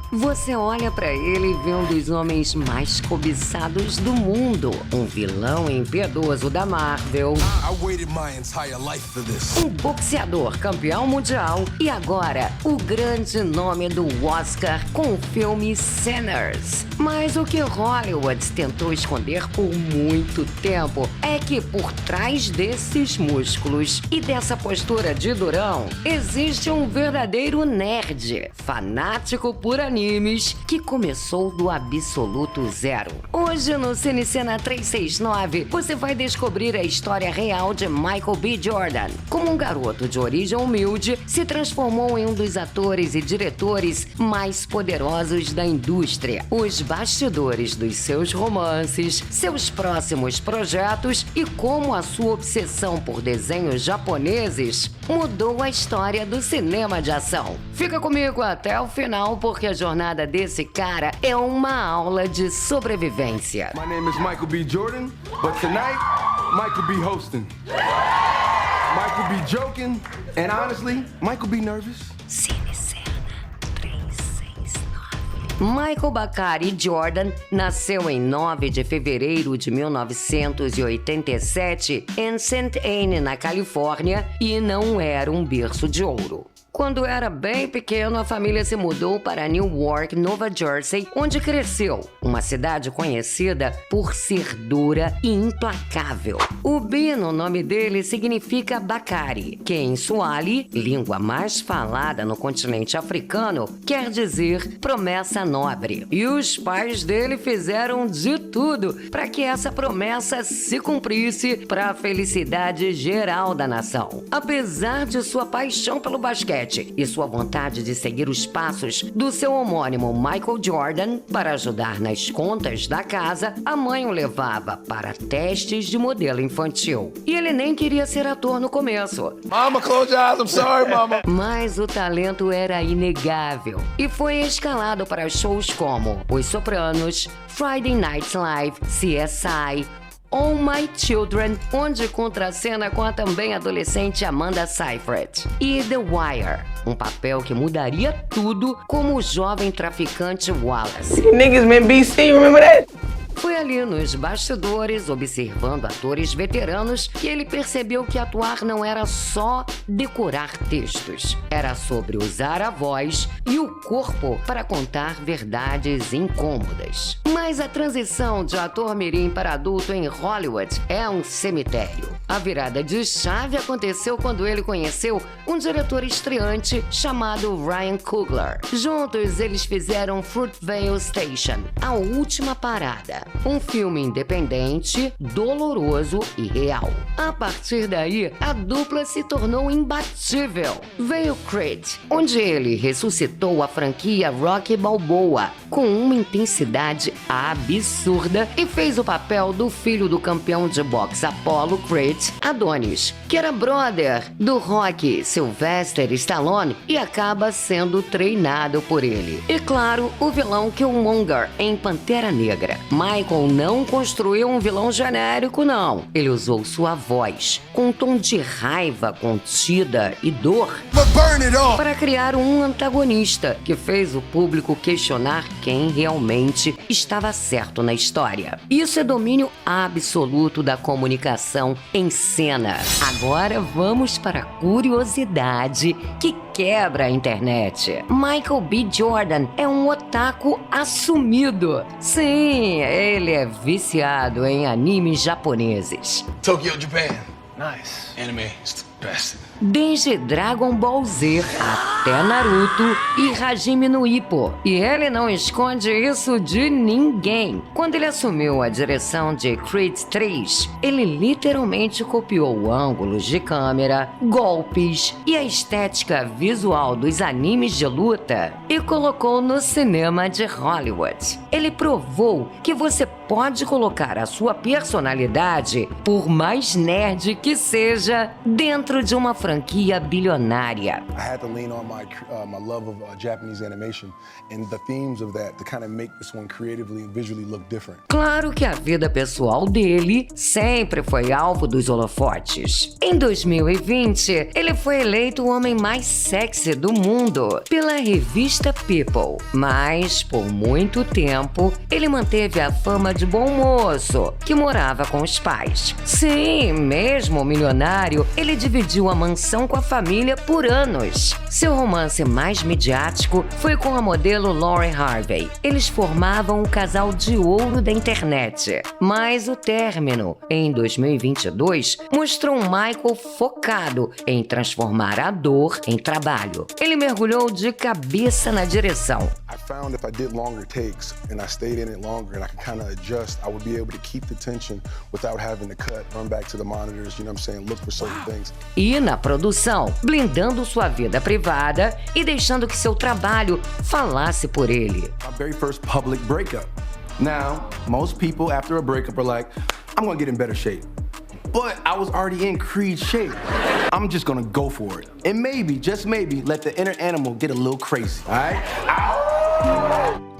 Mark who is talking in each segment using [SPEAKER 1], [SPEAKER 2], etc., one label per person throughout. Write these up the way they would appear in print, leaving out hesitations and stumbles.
[SPEAKER 1] Você olha pra ele e vê um dos homens mais cobiçados do mundo. Um vilão impiedoso da Marvel.
[SPEAKER 2] I waited my entire life for this.
[SPEAKER 1] Um boxeador campeão mundial. E agora, o grande nome do Oscar com o filme Sinners. Mas o que Hollywood tentou esconder por muito tempo é que por trás desses músculos e dessa postura de durão, existe um verdadeiro nerd, fanático por animes, que começou do absoluto zero. Hoje no Cinecena 369, você vai descobrir a história real de Michael B. Jordan. Como um garoto de origem humilde, se transformou em um dos atores e diretores mais poderosos da indústria. Os bastidores dos seus romances, seus próximos projetos e como a sua obsessão por desenhos japoneses mudou a história do cinema de ação. Fica comigo até o final, porque a jornada desse cara é uma aula de sobrevivência.
[SPEAKER 2] My name is Michael B. Jordan, but tonight, Michael B. hosting. Michael B. joking, and honestly, Michael B. nervous.
[SPEAKER 1] Cinecena 369. Michael Bakari Jordan nasceu em 9 de fevereiro de 1987 em St. Anne, na Califórnia, e não era um berço de ouro. Quando era bem pequeno, a família se mudou para Newark, Nova Jersey, onde cresceu, uma cidade conhecida por ser dura e implacável. O B no nome dele significa Bakari, que em Swahili, língua mais falada no continente africano, quer dizer promessa nobre. E os pais dele fizeram de tudo para que essa promessa se cumprisse para a felicidade geral da nação. Apesar de sua paixão pelo basquete e sua vontade de seguir os passos do seu homônimo Michael Jordan para ajudar nas contas da casa, a mãe o levava para testes de modelo infantil. E ele nem queria ser ator no começo.
[SPEAKER 2] Mama, close your eyes. I'm sorry, mama.
[SPEAKER 1] Mas o talento era inegável e foi escalado para shows como Os Sopranos, Friday Night Live, CSI, All My Children, onde contracena com a também adolescente Amanda Seyfried, e The Wire, um papel que mudaria tudo como o jovem traficante Wallace.
[SPEAKER 3] Niggas man BC, remember that?
[SPEAKER 1] Foi ali nos bastidores, observando atores veteranos, que ele percebeu que atuar não era só decorar textos. Era sobre usar a voz e o corpo para contar verdades incômodas. Mas a transição de ator mirim para adulto em Hollywood é um cemitério. A virada de chave aconteceu quando ele conheceu um diretor estreante chamado Ryan Coogler. Juntos, eles fizeram Fruitvale Station, A Última Parada. Um filme independente, doloroso e real. A partir daí, a dupla se tornou imbatível. Veio Creed, onde ele ressuscitou a franquia Rocky Balboa com uma intensidade absurda e fez o papel do filho do campeão de boxe Apollo Creed, Adonis, que era brother do Rocky, Sylvester Stallone, e acaba sendo treinado por ele. E claro, o vilão Killmonger em Pantera Negra. Michael não construiu um vilão genérico, não. Ele usou sua voz, com um tom de raiva contida e dor,
[SPEAKER 2] But burn it all.
[SPEAKER 1] para criar um antagonista que fez o público questionar quem realmente estava certo na história. Isso é domínio absoluto da comunicação em cena. Agora vamos para a curiosidade que quebra a internet. Michael B. Jordan é um otaku assumido. Sim, ele é viciado em animes japoneses.
[SPEAKER 2] Tokyo, Japan. Nice. Anime is the best.
[SPEAKER 1] Desde Dragon Ball Z até Naruto e Hajime no Ippo. E ele não esconde isso de ninguém. Quando ele assumiu a direção de Creed 3, ele literalmente copiou ângulos de câmera, golpes e a estética visual dos animes de luta e colocou no cinema de Hollywood. Ele provou que você pode colocar a sua personalidade, por mais nerd que seja, dentro de uma franquia franquia bilionária.
[SPEAKER 4] I had to lean on my love of Japanese animation and the themes of that to kind of make this one creatively and visually look different.
[SPEAKER 1] Claro que a vida pessoal dele sempre foi alvo dos holofotes. Em 2020, ele foi eleito o homem mais sexy do mundo pela revista People. Mas, por muito tempo, ele manteve a fama de bom moço, que morava com os pais. Sim, mesmo milionário, ele dividiu a mansão com a família por anos. Seu romance mais midiático foi com a modelo Lori Harvey. Eles formavam o casal de ouro da internet. Mas o término, em 2022, mostrou um Michael focado em transformar a dor em trabalho. Ele mergulhou de cabeça na direção.
[SPEAKER 4] I found if I did longer takes and I stayed in it longer and I could kind of adjust, I would be able to keep the tension without having to cut, run back to the monitors, you know what I'm saying, look for certain things.
[SPEAKER 1] E na produção, blindando sua vida privada e deixando que seu trabalho falasse por ele.
[SPEAKER 2] My very first public breakup. Now, most people after a breakup are like, I'm gonna get in better shape. But I was already in Creed shape. I'm just gonna go for it. And maybe, just maybe, let the inner animal get a little crazy, all right?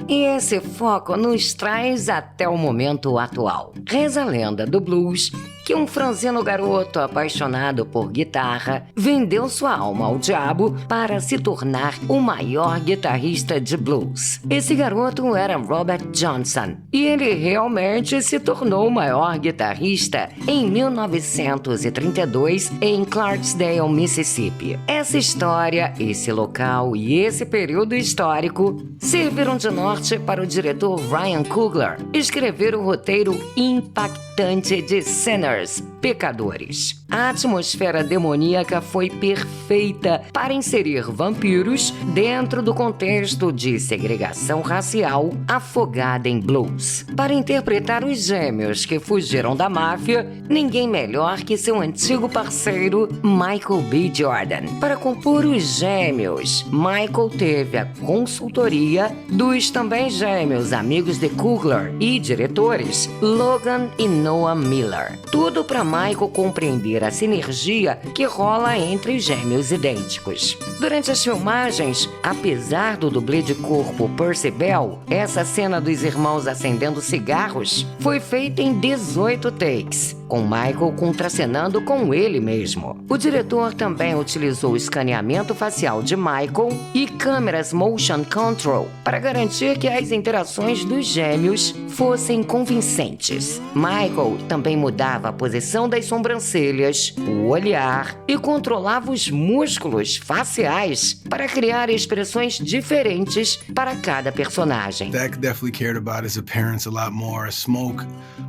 [SPEAKER 1] E esse foco nos traz até o momento atual. Reza a lenda do blues que um franzino garoto apaixonado por guitarra vendeu sua alma ao diabo para se tornar o maior guitarrista de blues. Esse garoto era Robert Johnson e ele realmente se tornou o maior guitarrista em 1932 em Clarksdale, Mississippi. Essa história, esse local e esse período histórico serviram de norte para o diretor Ryan Coogler escrever o roteiro impactante de Sinners, Pecadores. A atmosfera demoníaca foi perfeita para inserir vampiros dentro do contexto de segregação racial afogada em blues. Para interpretar os gêmeos que fugiram da máfia, ninguém melhor que seu antigo parceiro Michael B. Jordan. Para compor os gêmeos, Michael teve a consultoria dos também gêmeos amigos de Coogler e diretores Logan e Noah Miller. Tudo para Michael compreender a sinergia que rola entre gêmeos idênticos. Durante as filmagens, apesar do dublê de corpo Percy Bell, essa cena dos irmãos acendendo cigarros foi feita em 18 takes, com Michael contracenando com ele mesmo. O diretor também utilizou o escaneamento facial de Michael e câmeras motion control para garantir que as interações dos gêmeos fossem convincentes. Michael também mudava a posição das sobrancelhas, o olhar e controlava os músculos faciais para criar expressões diferentes para cada personagem.
[SPEAKER 4] Dak definitely cared about his appearance a lot more. Smoke,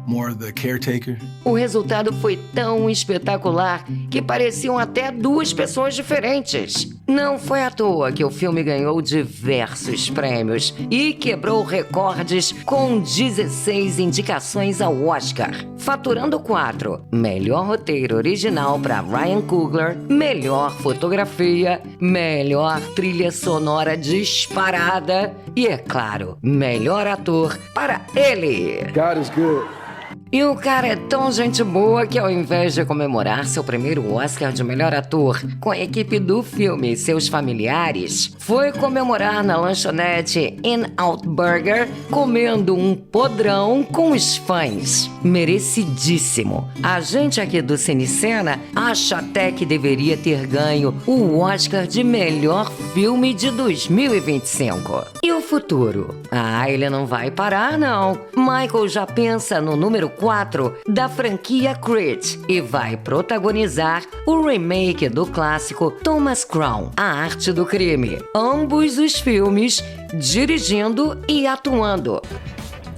[SPEAKER 4] more of the caretaker.
[SPEAKER 1] O resultado foi tão espetacular que pareciam até duas pessoas diferentes. Não foi à toa que o filme ganhou diversos prêmios e quebrou recordes com 16 indicações ao Oscar, faturando 4: melhor roteiro original para Ryan Coogler, melhor fotografia, melhor trilha sonora disparada e, é claro, melhor ator para ele.
[SPEAKER 4] God is good.
[SPEAKER 1] E o cara é tão gente boa que, ao invés de comemorar seu primeiro Oscar de melhor ator com a equipe do filme e seus familiares, foi comemorar na lanchonete In-N-Out Burger, comendo um podrão com os fãs. Merecidíssimo. A gente aqui do Cinecena acha até que deveria ter ganho o Oscar de melhor filme de 2025. E o futuro? Ah, ele não vai parar, não. Michael já pensa no número 4 da franquia Creed e vai protagonizar o remake do clássico Thomas Crown, A Arte do Crime. Ambos os filmes dirigindo e atuando.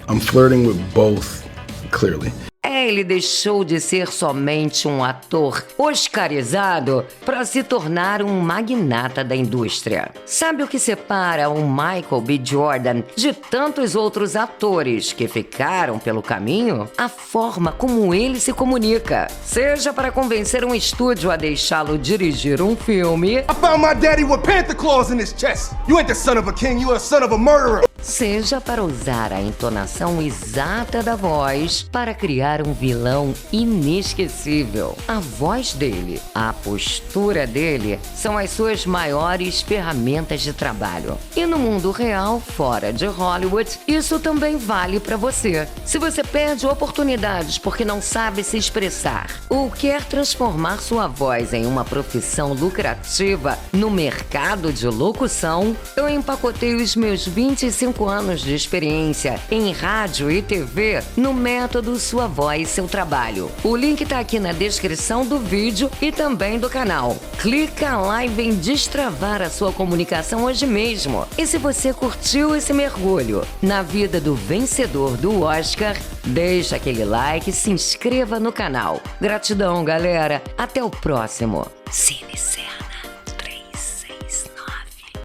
[SPEAKER 4] I'm flirting with both, clearly.
[SPEAKER 1] Ele deixou de ser somente um ator oscarizado para se tornar um magnata da indústria. Sabe o que separa o Michael B. Jordan de tantos outros atores que ficaram pelo caminho? A forma como ele se comunica. Seja para convencer um estúdio a deixá-lo dirigir um filme.
[SPEAKER 2] I found my daddy with Panther claws in his chest. You ain't the son of a king, you a son of a murderer.
[SPEAKER 1] seja para usar a entonação exata da voz para criar um vilão inesquecível. A voz dele, a postura dele são as suas maiores ferramentas de trabalho. E no mundo real, fora de Hollywood, isso também vale para você. Se você perde oportunidades porque não sabe se expressar ou quer transformar sua voz em uma profissão lucrativa no mercado de locução, eu empacotei os meus 25 anos de experiência em rádio e TV no método Sua Voz, Seu Trabalho. O link tá aqui na descrição do vídeo e também do canal. Clica lá e vem destravar a sua comunicação hoje mesmo. E se você curtiu esse mergulho na vida do vencedor do Oscar, deixa aquele like e se inscreva no canal. Gratidão, galera. Até o próximo. Cine Cena.